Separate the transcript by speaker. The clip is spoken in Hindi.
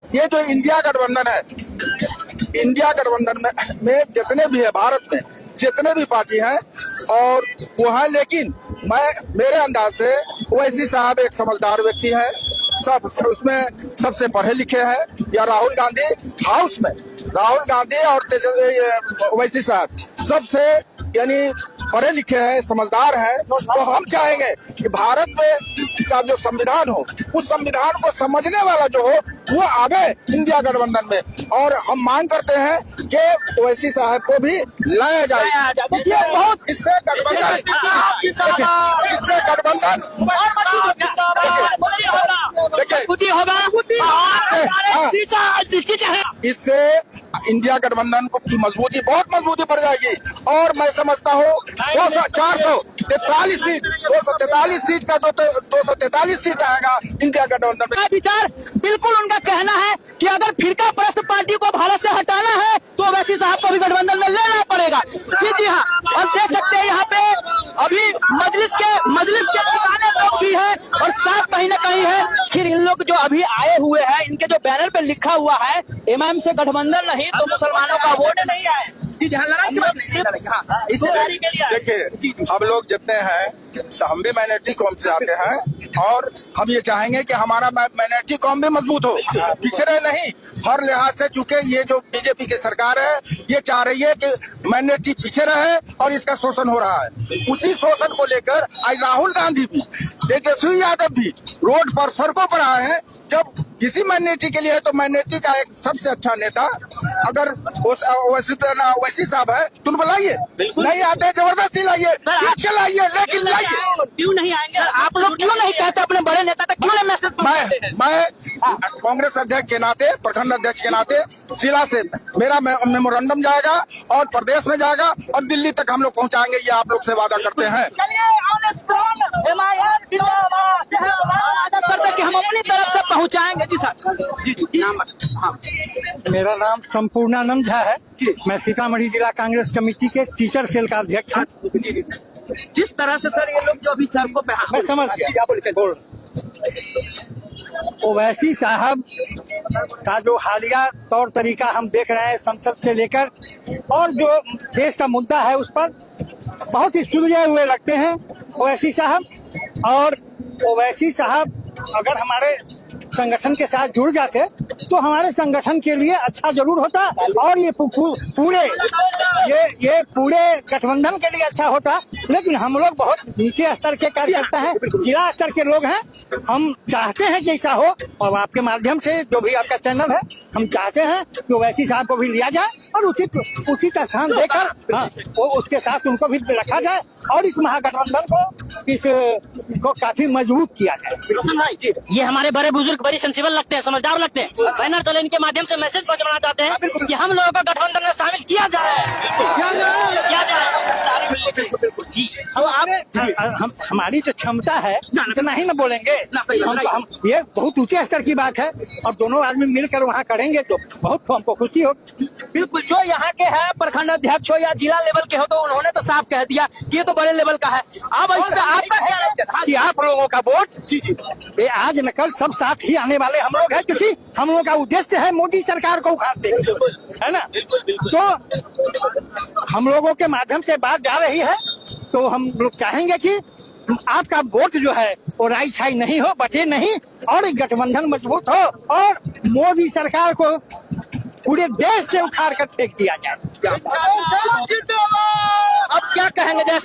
Speaker 1: ये जो इंडिया गठबंधन है, इंडिया गठबंधन में जितने भी है, भारत में जितने भी पार्टी हैं और वो है, लेकिन मेरे अंदाज से ओवैसी साहब एक समझदार व्यक्ति है, सब उसमें सबसे पढ़े लिखे हैं। या राहुल गांधी और ओवैसी साहब सबसे यानी पढ़े लिखे हैं, समझदार हैं। तो हम चाहेंगे कि भारत में का जो संविधान हो, उस संविधान को समझने वाला जो हो वो आगे इंडिया गठबंधन में, और हम मांग करते हैं कि ओवैसी साहब को भी लाया जाए। इससे गठबंधन इससे इंडिया गठबंधन को की मजबूती, बहुत मजबूती बढ़ जाएगी। और मैं समझता हूँ 243 सीट का 243 सीट आएगा इंडिया गठबंधन में।
Speaker 2: विचार बिल्कुल उनका कहना है कि अगर फिरका परस्त पार्टी को भारत से हटाना है तो ओवैसी साहब को भी गठबंधन में लेना पड़ेगा। जी हाँ, और देख सकते हैं यहाँ पे अभी मजलिस के पुराने लोग भी हैं और साफ कहीं ना कहीं है। फिर इन लोग जो अभी आए हुए हैं, इनके जो बैनर पे लिखा हुआ है एमआईएम से गठबंधन नहीं तो मुसलमानों का वोट नहीं आए। देखिए,
Speaker 1: हम लोग जितने हैं हम भी माइनॉरिटी कौम से आते हैं और हम ये चाहेंगे कि हमारा माइनॉरिटी कौम भी मजबूत हो, पिछड़े नहीं हर लिहाज से। चूंकि ये जो बीजेपी की सरकार है ये चाह रही है कि माइनॉरिटी पीछे रहे और इसका शोषण हो रहा है। उसी शोषण को लेकर आज राहुल गांधी भी, तेजस्वी यादव भी रोड पर, सड़कों पर आए हैं। जब किसी माइनॉरिटी के लिए है तो माइनॉरिटी का एक सबसे अच्छा नेता अगर ओवैसी साहब है तो उनको लाइए, नहीं आते जबरदस्ती लाइए, लाइए, लेकिन लाइए।
Speaker 2: क्यों नहीं आएंगे आप लोग? क्यों नहीं कहते अपने बड़े नेता तक? क्यों नहीं मैसेज?
Speaker 1: मैं कांग्रेस अध्यक्ष के नाते, प्रखंड अध्यक्ष के नाते जिला से मेरा मेमोरेंडम जाएगा और प्रदेश में जाएगा और दिल्ली तक हम लोग पहुंचाएंगे, ये आप लोग से वादा करते हैं।
Speaker 2: कि हम अपनी तरफ से पहुंचाएंगे। जी सर, जी।
Speaker 3: मेरा नाम संपूर्णानंद झा है। मैं सीतामढ़ी जिला कांग्रेस कमेटी के टीचर सेल का अध्यक्ष हूँ।
Speaker 2: जिस तरह से सर ये लोग जो अभी सड़कों पे,
Speaker 3: मैं समझ गया, बोल। ओवैसी साहब का जो हालिया तौर तरीका हम देख रहे हैं संसद से लेकर, और जो देश का मुद्दा है उस पर बहुत ही सुलझे हुए लगते हैं ओवैसी साहब। और ओवैसी साहब अगर हमारे संगठन के साथ जुड़ जाते तो हमारे संगठन के लिए अच्छा जरूर होता और ये पूरे गठबंधन के लिए अच्छा होता। लेकिन हम लोग बहुत नीचे स्तर के कार्यकर्ता हैं, जिला स्तर के लोग हैं। हम चाहते हैं कि ऐसा हो और आपके माध्यम से जो भी आपका चैनल है, हम चाहते हैं कि ओवैसी साहब को भी लिया जाए और उचित स्थान देकर वो उसके साथ उनको भी रखा जाए और इस महागठबंधन को काफी मजबूत किया जाए।
Speaker 2: ये हमारे बड़े बुजुर्ग बड़ी सेंसिबल लगते हैं, समझदार लगते हैं। बैनर तले इनके माध्यम से मैसेज पहुंचाना चाहते हैं कि हम लोगों को गठबंधन में शामिल किया जाए। जी,
Speaker 3: हमारी जो क्षमता है इतना ही न बोलेंगे। हम ये बहुत ऊंचे स्तर की बात है और दोनों आदमी मिलकर वहाँ करेंगे तो बहुत हमको खुशी होगी।
Speaker 2: बिल्कुल, जो यहाँ के हैं प्रखंड अध्यक्ष हो या जिला लेवल के हो तो उन्होंने तो साफ कह दिया कि ये तो बड़े लेवल का है। अब आपका
Speaker 3: कि आप लोगों का वोट ये आज न कल सब साथ ही आने वाले हम लोग हैं, क्योंकि हम लोगों का उद्देश्य है मोदी सरकार को उखाड़ने, है ना। तो हम लोगों के माध्यम से बात जा रही है तो हम लोग चाहेंगे कि आपका वोट जो है वो राई छाई नहीं हो, बचे नहीं, और गठबंधन मजबूत हो और मोदी सरकार को पूरे देश से उखाड़ कर फेंक दिया जाए।
Speaker 2: अब क्या कहेंगे? जैसे